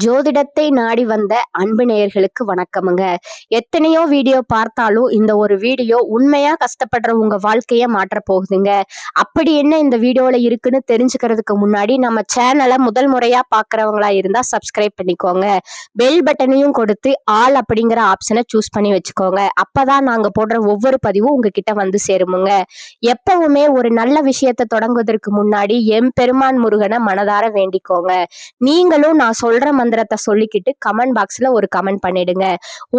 ஜோதிடத்தை நாடி வந்த அன்பு நேயர்களுக்கு வணக்கமுங்க. எத்தனையோ வீடியோ பார்த்தாலும் இந்த ஒரு வீடியோ உண்மையா கஷ்டப்படுற உங்க வாழ்க்கைய மாற்ற போகுதுங்க. அப்படி என்ன இந்த வீடியோல இருக்குன்னு தெரிஞ்சுக்கிறதுக்கு முன்னாடி நம்ம சேனலை முதல் முறையா பாக்குறவங்களா இருந்தா சப்ஸ்கிரைப் பண்ணிக்கோங்க. பெல் பட்டனையும் கொடுத்து ஆல் அப்படிங்கிற ஆப்ஷனை சூஸ் பண்ணி வச்சுக்கோங்க. அப்பதான் நாங்க போடுற ஒவ்வொரு பதிவும் உங்ககிட்ட வந்து சேருமுங்க. எப்பவுமே ஒரு நல்ல விஷயத்தை தொடங்குவதற்கு முன்னாடி எம்பெருமான் முருகனை மனதார வேண்டிக்கோங்க. நீங்களும் நான் சொல்ற மந்திரத்தை சொல்லிக்கிட்டு கமெண்ட் பாக்ஸ்ல ஒரு கமெண்ட் பண்ணிடுங்க.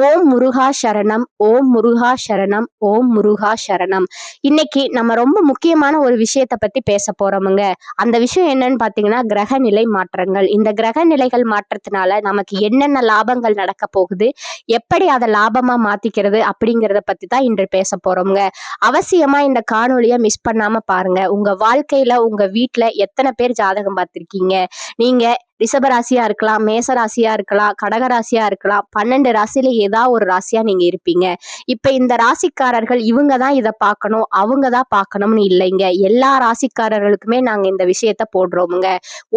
ஓம் முருகா சரணம், ஓம் முருகா சரணம், ஓம் முருகா சரணம். இன்னைக்கு நம்ம ரொம்ப முக்கியமான ஒரு விஷயத்தை பத்தி பேச போறோமுங்க. அந்த விஷயம் என்னன்னு பாத்தீங்கன்னா கிரக நிலை மாற்றங்கள். இந்த கிரக நிலைகள் மாற்றத்தினால நமக்கு என்னென்ன லாபங்கள் நடக்க போகுது, எப்படி அதை லாபமா மாத்திக்கிறது அப்படிங்கிறத பத்தி தான் இன்று பேச போறோம்ங்க. அவசியமா இந்த காணொலியை மிஸ் பண்ணாம பாருங்க. உங்க வாழ்க்கையில உங்க வீட்டுல எத்தனை பேர் ஜாதகம் பார்த்திருக்கீங்க? நீங்க ரிஷபராசியா இருக்கலாம், மேச ராசியா இருக்கலாம், கடக ராசியா இருக்கலாம். 12 ராசியில ஏதாவது ஒரு ராசியா நீங்க இருப்பீங்க. இப்ப இந்த ராசிக்காரர்கள் இவங்க தான் இதை பார்க்கணும், அவங்க தான் பார்க்கணும்னு இல்லைங்க. எல்லா ராசிக்காரர்களுக்குமே நாங்க இந்த விஷயத்த போடுறோமுங்க.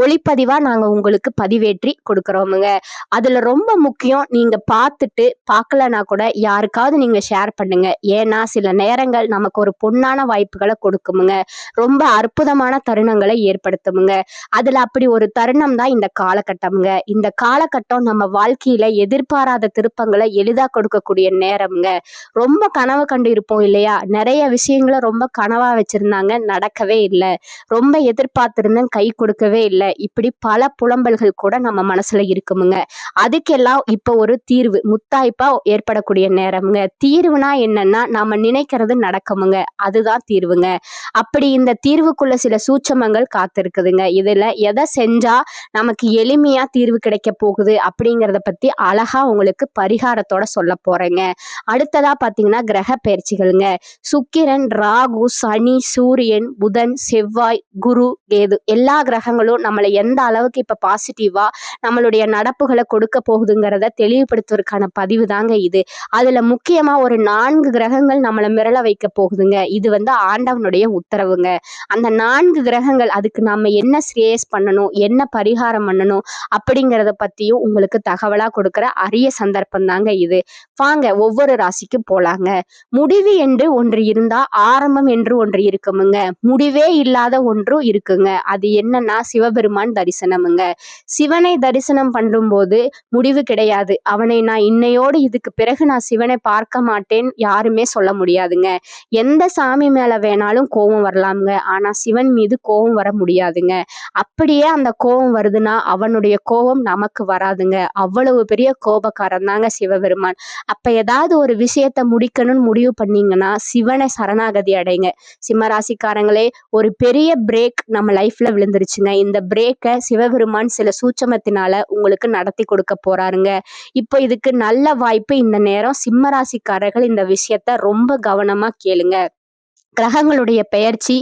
ஒளிப்பதிவா நாங்க உங்களுக்கு பதிவேற்றி கொடுக்குறோமுங்க. அதுல ரொம்ப முக்கியம், நீங்க பார்த்துட்டு பார்க்கலனா கூட யாருக்காவது நீங்க ஷேர் பண்ணுங்க. ஏன்னா சில நேரங்கள் நமக்கு ஒரு பொன்னான வாய்ப்புகளை கொடுக்குமுங்க. ரொம்ப அற்புதமான தருணங்களை ஏற்படுத்துமுங்க. அதுல அப்படி ஒரு தருணம் தான் இந்த காலகட்டம்ங்க. இந்த காலகட்டம் நம்ம வாழ்க்கையில எதிர்பாராத திருப்பங்களை எளிதா கொடுக்கக்கூடிய நேரம்ங்க. ரொம்ப கனவு கண்டு இருப்போம் இல்லையா? நிறைய விஷயங்களை ரொம்ப கனவா வச்சிருந்தாங்க, நடக்கவே இல்லை. ரொம்ப எதிர்பார்த்திருந்தேன், கை கொடுக்கவே இல்லை. இப்படி பல புலம்பல்கள் கூட நம்ம மனசுல இருக்குமுங்க. அதுக்கெல்லாம் இப்ப ஒரு தீர்வு முத்தாய்ப்பா ஏற்படக்கூடிய நேரம்ங்க. தீர்வுனா என்னன்னா நாம நினைக்கிறது நடக்குமுங்க. அதுதான் தீர்வுங்க. அப்படி இந்த தீர்வுக்குள்ள சில சூட்சமங்கள் காத்திருக்குதுங்க. இதுல எதை செஞ்சா நமக்கு எளிமையா தீர்வு கிடைக்க போகுது அப்படிங்கிறத பத்தி அழகா உங்களுக்கு பரிகாரத்தோட சொல்ல போறேங்க. அடுத்ததா பாத்தீங்கன்னா கிரக பயிற்சிகள்ங்க. சுக்கிரன், ராகு, சனி, சூரியன், புதன், செவ்வாய், குரு, கேது எல்லா கிரகங்களும் நம்மளை எந்த அளவுக்கு இப்ப பாசிட்டிவா நம்மளுடைய நடப்புகளை கொடுக்க போகுதுங்கிறத தெளிவுபடுத்துவதற்கான பதிவு தாங்க இது. அதுல முக்கியமா ஒரு 4 கிரகங்கள் நம்மளை மிரள வைக்க போகுதுங்க. இது ஆண்டவனுடைய உத்தரவுங்க. அந்த 4 கிரகங்கள் அதுக்கு நாம என்ன ஸ்ரேஸ் பண்ணணும், என்ன பரிகாரம் பண்ணணும் அப்படிங்கிறத பத்தியும் உங்களுக்கு தகவலா கொடுக்கிற அரிய சந்தர்ப்பம் தாங்க இது. வாங்க ஒவ்வொரு ராசிக்கும் போலாங்க. முடிவு என்று ஒன்று இருந்தா ஆரம்பம் என்று ஒன்று இருக்குமுங்க. முடிவே இல்லாத ஒன்றும் இருக்குங்க. அது என்னன்னா சிவபெருமான் தரிசனமுங்க. சிவனை தரிசனம் பண்ணும் போது முடிவு கிடையாது. அவனை நான் இன்னையோடு இதுக்கு பிறகு நான் சிவனை பார்க்க மாட்டேன் யாருமே சொல்ல முடியாதுங்க. எந்த சாமி மேல வேணாலும் கோபம் வரலாமுங்க. ஆனா சிவன் மீது கோபம் வர முடியாதுங்க. அப்படியே அந்த கோபம் வருதுன்னா அவனுடைய கோபம் நமக்கு வராதுங்க. அவ்வளவு பெரிய கோபக்காரன் தாங்க சிவபெருமான். அப்ப ஏதாவது ஒரு விஷயத்த முடிக்கணும்னு முடிவு பண்ணீங்கன்னா சிவனை சரணாகதி அடைங்க. சிம்மராசிக்காரங்களே, ஒரு பெரிய பிரேக் நம்ம லைஃப்ல விழுந்துருச்சுங்க. இந்த பிரேக்கை சிவபெருமான் சில சூட்சமத்தினால உங்களுக்கு நடத்தி கொடுக்க போறாருங்க. இப்போ இதுக்கு நல்ல வாய்ப்பு இந்த நேரம். சிம்மராசிக்காரர்கள் இந்த விஷயத்த ரொம்ப கவனமா கேளுங்க. கிரகங்களுடைய பெயர்ச்சி,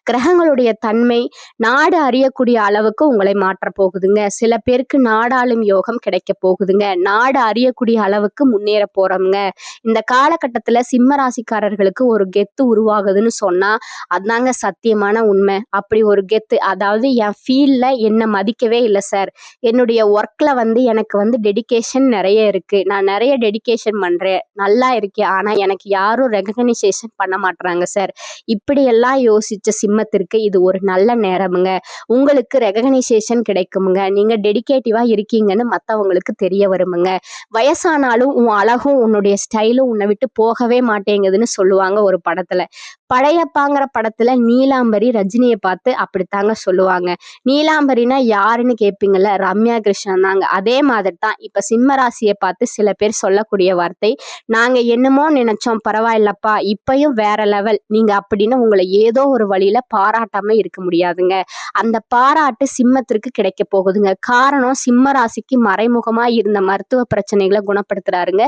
கிரகங்களுடைய தன்மை நாடு அறியக்கூடிய அளவுக்கு உங்களை மாற்ற போகுதுங்க. சில பேருக்கு நாடாளும் யோகம் கிடைக்க போகுதுங்க. நாடு அறியக்கூடிய அளவுக்கு முன்னேற போறோம்ங்க. இந்த காலகட்டத்துல சிம்ம ராசிக்காரர்களுக்கு ஒரு கெத்து உருவாகுதுன்னு சொன்னா அதாங்க சத்தியமான உண்மை. அப்படி ஒரு கெத்து, அதாவது என் ஃபீல்ட்ல என்ன மதிக்கவே இல்லை சார், என்னுடைய ஒர்க்ல எனக்கு டெடிகேஷன் நிறைய இருக்கு, நான் நிறைய டெடிகேஷன் பண்றேன், நல்லா இருக்கேன், ஆனா எனக்கு யாரும் ரெகக்னைசேஷன் பண்ண மாட்டாங்க சார். இப்படியெல்லாம் யோசிச்ச சிம்மத்திற்கு இது ஒரு நல்ல நேரமுங்க. உங்களுக்கு ரெகக்னைசேஷன் கிடைக்குமுங்க. நீங்க டெடிகேட்டிவா இருக்கீங்கன்னு மற்றவங்களுக்கு தெரிய வருமுங்க. வயசானாலும் உன் அழகும் உன்னுடைய ஸ்டைலும் உன்னை விட்டு போகவே மாட்டேங்குதுன்னு சொல்லுவாங்க ஒரு படத்துல. படையப்பாங்கிற படத்துல நீலாம்பரி ரஜினியை பார்த்து அப்படித்தாங்க சொல்லுவாங்க. நீலாம்பரினா யாருன்னு கேட்பீங்கல்ல, ரம்யா கிருஷ்ணன் தாங்க. அதே மாதிரி தான் இப்ப சிம்மராசியை பார்த்து சில பேர் சொல்லக்கூடிய வார்த்தை, நாங்க என்னமோ நினைச்சோம், பரவாயில்லப்பா, இப்பயும் வேற லெவல் நீங்க அப்படின்னு உங்களை ஏதோ ஒரு வழியில பாராட்டாம இருக்க முடியாதுங்க. அந்த பாராட்டு சிம்மத்திற்கு கிடைக்க போகுதுங்க. காரணம், சிம்ம ராசிக்கு மறைமுகமா இருந்த மருத்துவ பிரச்சனைகளை குணப்படுத்துறாருங்க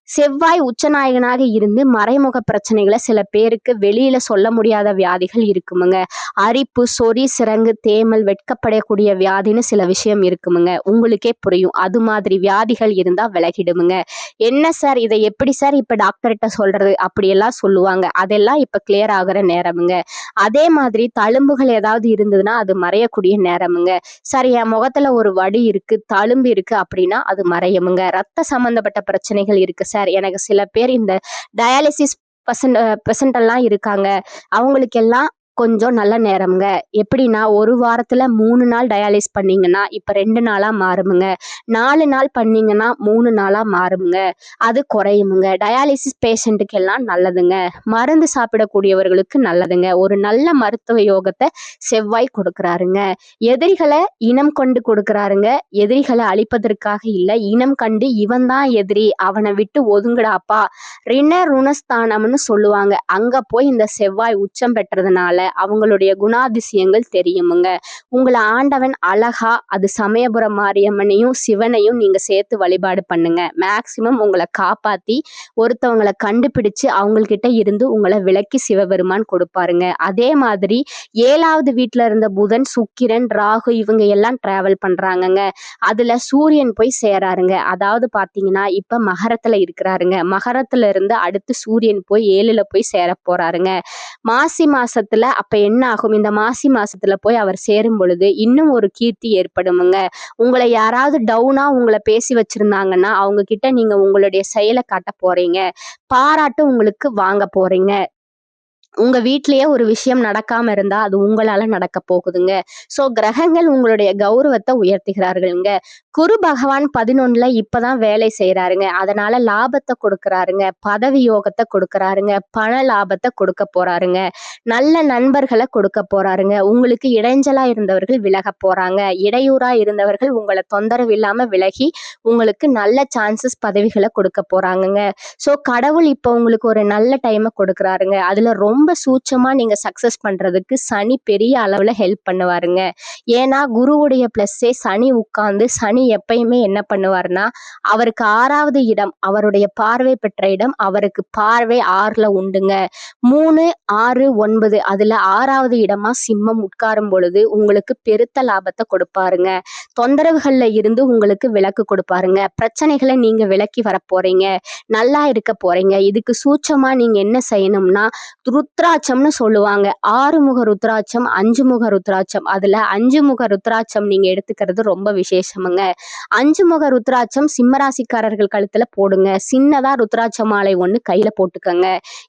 செவ்வாய் உச்சநாயகனாக இருந்து மறைமுக பிரச்சனைகளை சில பேருக்கு வெளியில சொல்ல முடியாத வியாதிகள் இருக்குமுங்க. அரிப்பு, சொறி, சிரங்கு, தேமல், வெட்கப்படக்கூடிய வியாதின்னு சில விஷயம் இருக்குமுங்க. உங்களுக்கே புரியும். அது மாதிரி வியாதிகள் இருந்தா விலகிடுமுங்க. என்ன சார், இதை எப்படி சார் இப்ப டாக்டர்கிட்ட சொல்றது அப்படியெல்லாம் சொல்லுவாங்க. அதெல்லாம் இப்ப கிளியர் ஆகுற நேரமுங்க. அதே மாதிரி தழும்புகள் ஏதாவது இருந்ததுன்னா அது மறையக்கூடிய நேரமுங்க. சார், என் முகத்துல ஒரு வடு இருக்கு, தழும்பு இருக்கு அப்படின்னா அது மறையுமுங்க. ரத்த சம்பந்தப்பட்ட பிரச்சனைகள் இருக்கு சார், எனக்கு சில பேர் இந்த டயாலிசிஸ் பெசன்ட் எல்லாம் இருக்காங்க, அவங்களுக்கெல்லாம் கொஞ்சம் நல்ல நேரம்ங்க. எப்படின்னா, ஒரு வாரத்துல 3 நாள் டயாலிஸ் பண்ணீங்கன்னா இப்ப 2 நாளா மாறுமுங்க. 4 நாள் பண்ணீங்கன்னா 3 நாளா மாறுமுங்க. அது குறையுமுங்க. டயாலிசிஸ் பேஷண்ட்டுக்கு எல்லாம் நல்லதுங்க. மருந்து சாப்பிடக்கூடியவர்களுக்கு நல்லதுங்க. ஒரு நல்ல மருத்துவ யோகத்தை செவ்வாய் கொடுக்கிறாருங்க. எதிரிகளை இனம் கொண்டு கொடுக்கிறாருங்க. எதிரிகளை அழிப்பதற்காக இல்ல, இனம் கண்டு இவன் தான் எதிரி, அவனை விட்டு ஒதுங்குடாப்பா, ருணஸ்தானம்னு சொல்லுவாங்க. அங்க போய் இந்த செவ்வாய் உச்சம் பெற்றதுனால அவங்களுடைய குணாதிசயங்கள் தெரியுமுங்க. உங்களை ஆண்டவன் அழகா அது சமயபுரம் மாரியம்மனையும் சிவனையும் நீங்க சேர்த்து வழிபாடு பண்ணுங்க. மேக்சிமம் உங்களை காப்பாத்தி ஒருத்தவங்களை கண்டுபிடிச்சு அவங்கக்கிட்ட இருந்து உங்களை விலக்கி சிவபெருமான் கொடுப்பாருங்க. அதே மாதிரி 7வது வீட்டுல இருந்த புதன், சுக்கிரன், ராகு இவங்க எல்லாம் டிராவல் பண்றாங்கங்க. அதுல சூரியன் போய் சேராருங்க. அதாவது பாத்தீங்கன்னா இப்ப மகரத்துல இருக்கிறாருங்க. மகரத்துல இருந்து அடுத்து சூரியன் போய் 7ல போய் சேர போறாருங்க. மாசி மாசத்துல அப்ப என்ன ஆகும், இந்த மாசி மாசத்துல போய் அவர் சேரும் பொழுது இன்னும் ஒரு கீர்த்தி ஏற்படுமுங்க. உங்களை யாராவது டவுனா உங்களை பேசி வச்சிருந்தாங்கன்னா அவங்க கிட்ட நீங்க உங்களுடைய செயலை காட்ட போறீங்க. பாராட்டு உங்களுக்கு வாங்க போறீங்க. உங்க வீட்லயே ஒரு விஷயம் நடக்காம இருந்தா அது உங்களால நடக்க போகுதுங்க. சோ கிரகங்கள் உங்களுடைய கௌரவத்தை உயர்த்துகிறார்களுங்க. குரு பகவான் 11ல இப்பதான் வேலை செய்யறாருங்க. அதனால லாபத்தை கொடுக்கறாருங்க, பதவி யோகத்தை கொடுக்கறாருங்க, பண லாபத்தை கொடுக்க போறாருங்க, நல்ல நண்பர்களை கொடுக்க போறாருங்க. உங்களுக்கு இடைஞ்சலா இருந்தவர்கள் விலக போறாங்க. இடையூறா இருந்தவர்கள் உங்களை தொந்தரவு இல்லாம விலகி உங்களுக்கு நல்ல சான்சஸ் பதவிகளை கொடுக்க போறாங்கங்க. சோ கடவுள் இப்ப உங்களுக்கு ஒரு நல்ல டைமை கொடுக்கறாருங்க. அதுல ரொம்ப சூட்சமா நீங்க சக்சஸ் பண்றதுக்கு சனி பெரிய அளவுல ஹெல்ப் பண்ணுவாருங்க. ஏன்னா குருவுடைய பிளஸ்ஸே சனி உட்கார்ந்து, சனி எப்பயுமே என்ன பண்ணுவாருன்னா அவருக்கு 6வது இடம், அவருடைய பார்வை பெற்ற இடம், அவருக்கு பார்வை 6ல உண்டுங்க. 3, 6, 9 அதுல 6வது இடமா சிம்மம் உட்காரும் பொழுது உங்களுக்கு பெருத்த லாபத்தை கொடுப்பாருங்க. தொந்தரவுகள்ல இருந்து உங்களுக்கு விலக்கு கொடுப்பாருங்க. பிரச்சனைகளை நீங்க விலக்கி வர போறீங்க, நல்லா இருக்க போறீங்க. இதுக்கு சூட்சமா நீங்க என்ன செய்யணும்னா ருத்ராட்சம்னு சொல்லுவாங்க. 6 முக ருத்ராட்சம், 5 முக ருத்ராட்சம். அதுல 5 முக ருத்ராட்சம் நீங்க எடுத்துக்கிறது ரொம்ப விசேஷமுங்க. 5 முக ருத்ராட்சம் சிம்மராசிக்காரர்கள் கழுத்துல போடுங்க. சின்னதா ருத்ராட்ச மாலை ஒண்ணு கையில போட்டுக்கங்க.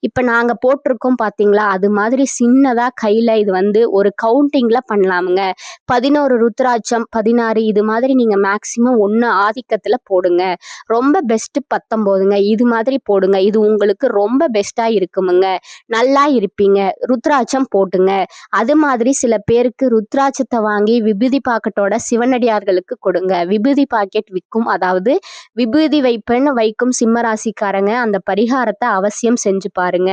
இப்ப நாங்க போட்டிருக்கோம் பாத்தீங்களா, அது மாதிரி சின்னதா கையில இது ஒரு கவுண்டிங்ல பண்ணலாமுங்க. 11 ருத்ராட்சம், 16 இது மாதிரி நீங்க மேக்சிமம் 1 ஆதிக்கத்துல போடுங்க. ரொம்ப பெஸ்ட் 19ங்க. இது மாதிரி போடுங்க. இது உங்களுக்கு ரொம்ப பெஸ்டா இருக்குமுங்க. நல்லா இருப்பீங்க. ருத்ராட்சம் போட்டுங்க. அது மாதிரி சில பேருக்கு ருத்ராட்சத்தை வாங்கி விபூதி பாக்கெட்டோட சிவனடியார்களுக்கு கொடுங்க. விபூதி பாக்கெட் விற்கும், அதாவது விபூதி வைக்கும் சிம்மராசிக்காரங்க அந்த பரிகாரத்தை அவசியம் செஞ்சு பாருங்க.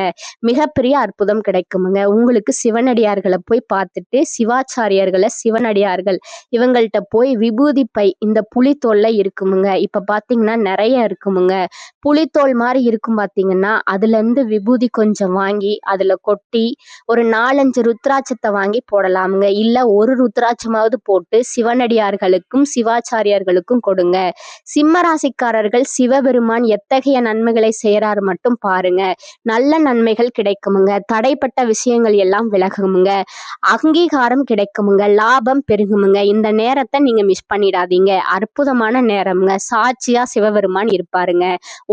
மிகப்பெரிய அற்புதம் கிடைக்குமுங்க. உங்களுக்கு சிவனடியார்களை போய் பார்த்துட்டு, சிவாச்சாரியர்களை, சிவனடியார்கள் இவங்கள்ட்ட போய் விபூதி பை, இந்த புலித்தோல்ல இருக்குமுங்க. இப்ப பாத்தீங்கன்னா நிறைய இருக்குமுங்க. புலித்தோல் மாதிரி இருக்கும் பாத்தீங்கன்னா, அதுல இருந்து விபூதி கொஞ்சம் வாங்கி அதுல கொட்டி ஒரு 4-5 ருத்ராட்சத்தை வாங்கி போடலாமுங்க. இல்ல ஒரு ருத்ராட்சமாவது போட்டு சிவனடியார்களுக்கும் சிவாச்சாரியர்களுக்கும் கொடுங்க. சிம்மராசிக்காரர்கள் சிவபெருமான் எத்தகைய நன்மைகளை செய்யறாரு மட்டும் பாருங்க. நல்ல நன்மைகள் கிடைக்குமுங்க. தடைப்பட்ட விஷயங்கள் எல்லாம் விலகுமுங்க. அங்கீகாரம் கிடைக்குமுங்க. லாபம் பெருகுமுங்க. இந்த நேரத்தை நீங்க மிஸ் பண்ணிடாதீங்க. அற்புதமான நேரம்ங்க. சாட்சியா சிவபெருமான் இருப்பாருங்க.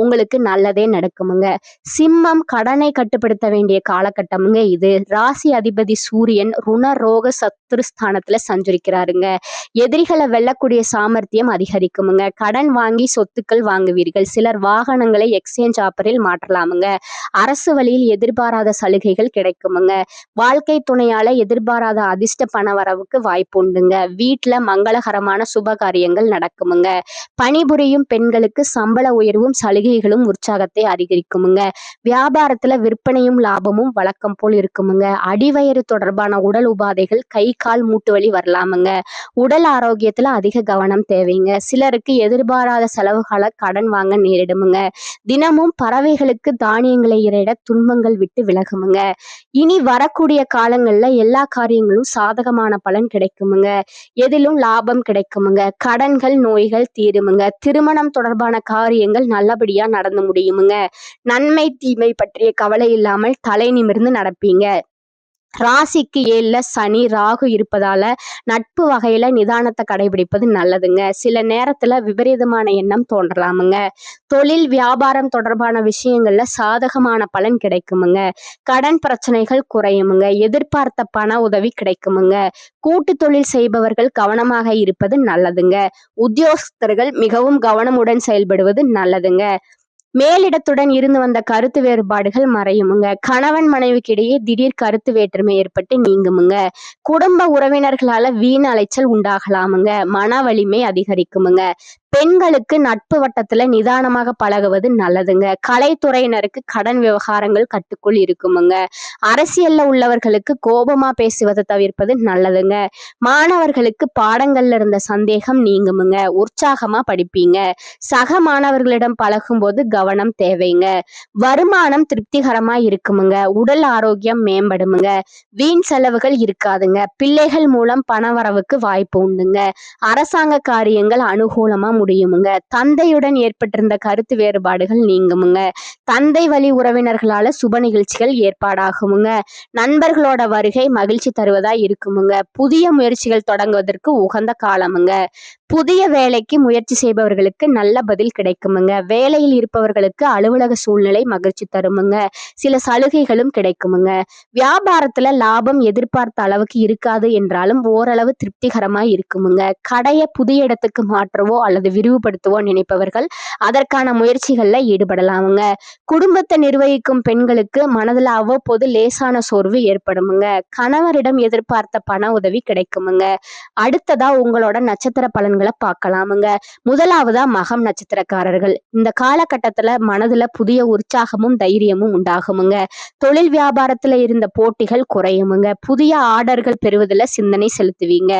உங்களுக்கு நல்லதே நடக்குமுங்க. சிம்மம் கடனை கட்டுப்படுத்த வேண்டிய காலகட்டமுங்க இது. ராசி அதிபதி சூரியன் ருண ரோக சத்துருஸ்தானத்துல சஞ்சரிக்கிறாருங்க. எதிரிகளை வெல்லக்கூடிய சாமர்த்தியம் அதிகரிக்குமுங்க. கடன் வாங்கி சொத்துக்கள் வாங்குவீர்கள். சிலர் வாகனங்களை எக்ஸ்சேஞ்ச் ஆஃபரில் மாற்றலாமுங்க. அரசு வழியில் எதிர்பாராத சலுகைகள் கிடைக்குமுங்க. வாழ்க்கை துணையால எதிர்பாராத அதிர்ஷ்ட பண வரவுக்கு வாய்ப்பு உண்டுங்க. வீட்டுல மங்களகரமான சுப காரியங்கள் நடக்குமுங்க. பணிபுரியும் பெண்களுக்கு சம்பள உயர்வும் சலுகைகளும் உற்சாகத்தை அதிகரிக்குமுங்க. வியாபாரத்துல விற்பனையும் லாபமும் வழக்கம் போல் இருக்குமுங்க. அடிவயிறு தொடர்பான உடல் உபாதைகள், கை கால் மூட்டு வலி வரலாமுங்க. உடல் ஆரோக்கியத்துல அதிக கவனம் தேவைங்க. சிலருக்கு எதிர்பாராத செலவுகளை கடன் வாங்க நேரிடுமுங்க. தினமும் பறவைகளுக்கு தானியங்களை இறையிட துன்பங்கள் விட்டு விலகுமுங்க. இனி வரக்கூடிய காலங்கள்ல எல்லா காரியங்களும் சாதகமான பலன் கிடைக்குமுங்க. எதிலும் லாபம் கிடைக்குமுங்க. கடன்கள் நோய்கள் தீருமுங்க. திருமணம் தொடர்பான காரியங்கள் நல்லபடியா நடந்து முடியுமுங்க. நன்மை தீமை பற்றிய கவலை இல்லாமல் தலை நிமிர்ந்து நடப்பீங்க. ராசிக்கு 7ல சனி ராகு இருப்பதால நட்பு வகையில நிதானத்தை கடைபிடிப்பது நல்லதுங்க. சில நேரத்துல விபரீதமான எண்ணம் தோன்றலாமுங்க. தொழில் வியாபாரம் தொடர்பான விஷயங்கள்ல சாதகமான பலன் கிடைக்குமுங்க. கடன் பிரச்சனைகள் குறையுமுங்க. எதிர்பார்த்த பண உதவி கிடைக்குமுங்க. கூட்டு தொழில் செய்பவர்கள் கவனமாக இருப்பது நல்லதுங்க. உத்தியோகஸ்தர்கள் மிகவும் கவனமுடன் செயல்படுவது நல்லதுங்க. மேலிடத்துடன் இருந்து வந்த கருத்து வேறுபாடுகள் மறையுமுங்க. கணவன் மனைவிக்கிடையே திடீர் கருத்து வேற்றுமை ஏற்பட்டு நீங்குமுங்க. குடும்ப உறவினர்களால வீண் அலைச்சல் உண்டாகலாமுங்க. மன வலிமை அதிகரிக்குமுங்க. பெண்களுக்கு நட்பு வட்டத்துல நிதானமாக பழகுவது நல்லதுங்க. கலைத்துறையினருக்கு கடன் விவகாரங்கள் கட்டுக்குள் இருக்குமுங்க. அரசியல்ல உள்ளவர்களுக்கு கோபமா பேசுவதை தவிர்ப்பது நல்லதுங்க. மாணவர்களுக்கு பாடங்கள்ல இருந்த சந்தேகம் நீங்குமுங்க. உற்சாகமா படிப்பீங்க. சக மாணவர்களிடம் பழகும் போது கவனம் தேவைங்க. வருமானம் திருப்திகரமா இருக்குமுங்க. உடல் ஆரோக்கியம் மேம்படுமுங்க. வீண் செலவுகள் இருக்காதுங்க. பிள்ளைகள் மூலம் பணவரவுக்கு வாய்ப்பு உண்டுங்க. அரசாங்க காரியங்கள் அனுகூலமா முடியுமுங்க. தந்தையுடன் ஏற்பட்டிருந்த கருத்து வேறுபாடுகள் நீங்குமுங்க. தந்தை வழி உறவினர்களால சுப நிகழ்ச்சிகள் ஏற்பாடாகுமுங்க. நண்பர்களோட வருகை மகிழ்ச்சி தருவதா இருக்குமுங்க. புதிய முயற்சிகள் தொடங்குவதற்கு உகந்த காலமுங்க. புதிய வேலைக்கு முயற்சி செய்பவர்களுக்கு நல்ல பதில் கிடைக்குமுங்க. வேலையில் இருப்பவர்களுக்கு அலுவலக சூழ்நிலை மகிழ்ச்சி தருமுங்க. சில சலுகைகளும் கிடைக்குமுங்க. வியாபாரத்துல லாபம் எதிர்பார்த்த அளவுக்கு இருக்காது என்றாலும் ஓரளவு திருப்திகரமா இருக்குமுங்க. கடையை புதிய இடத்துக்கு மாற்றவோ அல்லது விரிவுபடுத்தவோ நினைப்பவர்கள் அதற்கான முயற்சிகள்ல ஈடுபடலாமுங்க. குடும்பத்தை நிர்வகிக்கும் பெண்களுக்கு மனதுல அவ்வப்போது லேசான சோர்வு ஏற்படுமுங்க. கணவரிடம் எதிர்பார்த்த பண உதவி கிடைக்குமுங்க. அடுத்ததா உங்களோட நட்சத்திர பலன்களை பார்க்கலாமுங்க. முதலாவதா மகம் நட்சத்திரக்காரர்கள். இந்த காலகட்டத்துல மனதுல புதிய உற்சாகமும் தைரியமும் உண்டாகுமுங்க. தொழில் வியாபாரத்துல இருந்த போட்டிகள் குறையுமுங்க. புதிய ஆர்டர்கள் பெறுவதில் சிந்தனை செலுத்துவீங்க.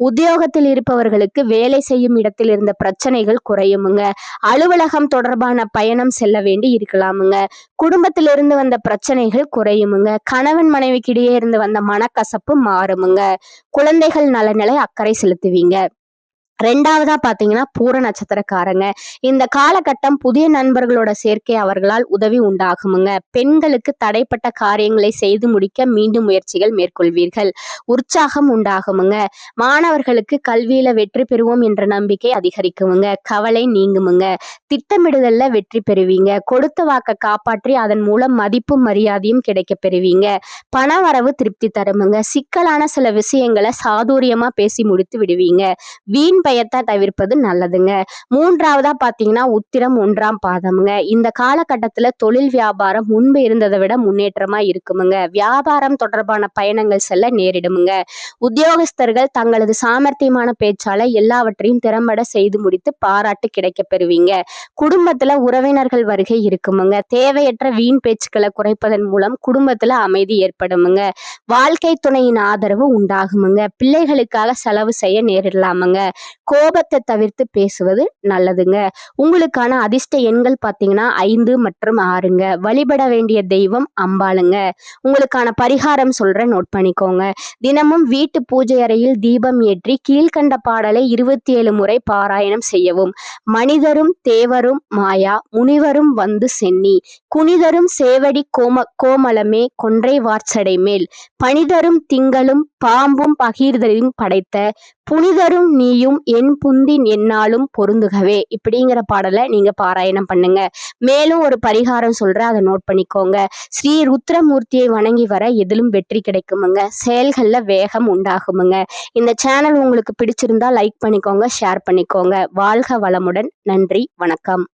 உத்தியோகத்தில் இருப்பவர்களுக்கு வேலை செய்யும் இடத்தில் இருந்த பிரச்சனைகள் குறையுமுங்க. அலுவலகம் தொடர்பான பயணம் செல்ல வேண்டி இருக்கலாமுங்க. குடும்பத்திலிருந்து வந்த பிரச்சனைகள் குறையுமுங்க. கணவன் மனைவிக்கிடையே இருந்து வந்த மனக்கசப்பு மாறுமுங்க. குழந்தைகள் நலனிலை அக்கறை செலுத்துவீங்க. ரெண்டாவதா பாத்தீங்கன்னா பூர நட்சத்திரக்காரங்க. இந்த காலகட்டம் புதிய நண்பர்களோட சேர்க்கை அவர்களால் உதவி உண்டாகுமுங்க. பெண்களுக்கு தடைப்பட்ட காரியங்களை செய்து முடிக்க மீண்டும் முயற்சிகள் மேற்கொள்வீர்கள். உற்சாகம் உண்டாகுமுங்க. மாணவர்களுக்கு கல்வியில வெற்றி பெறுவோம் என்ற நம்பிக்கை அதிகரிக்குமுங்க. கவலை நீங்குமுங்க. திட்டமிடுதல்ல வெற்றி பெறுவீங்க. கொடுத்த வாக்க காப்பாற்றி அதன் மூலம் மதிப்பும் மரியாதையும் கிடைக்க பெறுவீங்க. பணவரவு திருப்தி தருமுங்க. சிக்கலான சில விஷயங்களை சாதுரியமா பேசி முடித்து விடுவீங்க. வீண் பயத்தை தவிர்ப்பது நல்லதுங்க. மூன்றாவதா பாத்தீங்கன்னா உத்திரம் 1ஆம் பாதமுங்க. இந்த காலகட்டத்துல தொழில் வியாபாரம் முன்பு இருந்ததை விட முன்னேற்றமா இருக்குமுங்க. வியாபாரம் தொடர்பான பயணங்கள் செல்ல நேரிடுமுங்க. உத்தியோகஸ்தர்கள் தங்களது சாமர்த்தியமான பேச்சால எல்லாவற்றையும் திறம்பட செய்து முடித்து பாராட்டு கிடைக்க பெறுவீங்க. குடும்பத்துல உறவினர்கள் வருகை இருக்குமுங்க. தேவையற்ற வீண் பேச்சுக்களை குறைப்பதன் மூலம் குடும்பத்துல அமைதி ஏற்படுமுங்க. வாழ்க்கை துணையின் ஆதரவு உண்டாகுமுங்க. பிள்ளைகளுக்காக செலவு செய்ய நேரிடலாமுங்க. கோபத்தை தவிர்த்து பேசுவது நல்லதுங்க. உங்களுக்கான அதிர்ஷ்ட எண்கள் பாத்தீங்கன்னா 5 மற்றும் 6ங்க. வழிபட வேண்டிய தெய்வம் அம்பாளுங்க. உங்களுக்கான பரிகாரம் சொல்றேன், நோட் பண்ணிக்கோங்க. தினமும் வீட்டு பூஜை அறையில் தீபம் ஏற்றி கீழ்கண்ட பாடலை 27 முறை பாராயணம் செய்யவும். மனிதரும் தேவரும் மாயா முனிவரும் வந்து சென்னி குனிதரும் சேவடி கோமலமே கொன்றை வார்ச்சடை மேல் பனிதரும் திங்களும் பாம்பும் பகீர்தலும் படைத்த புனிதரும் நீயும் என் புந்தின் என்னாலும் பொருந்துகவே இப்படிங்கிற பாடலை நீங்க பாராயணம் பண்ணுங்க. மேலும் ஒரு பரிகாரம் சொல்றேன், அதை நோட் பண்ணிக்கோங்க. ஸ்ரீ ருத்ரமூர்த்தியை வணங்கி வர எதிலும் வெற்றி கிடைக்குமுங்க. செயல்கள்ல வேகம் உண்டாகுமுங்க. இந்த சேனல் உங்களுக்கு பிடிச்சிருந்தா லைக் பண்ணிக்கோங்க, ஷேர் பண்ணிக்கோங்க. வாழ்க வளமுடன். நன்றி, வணக்கம்.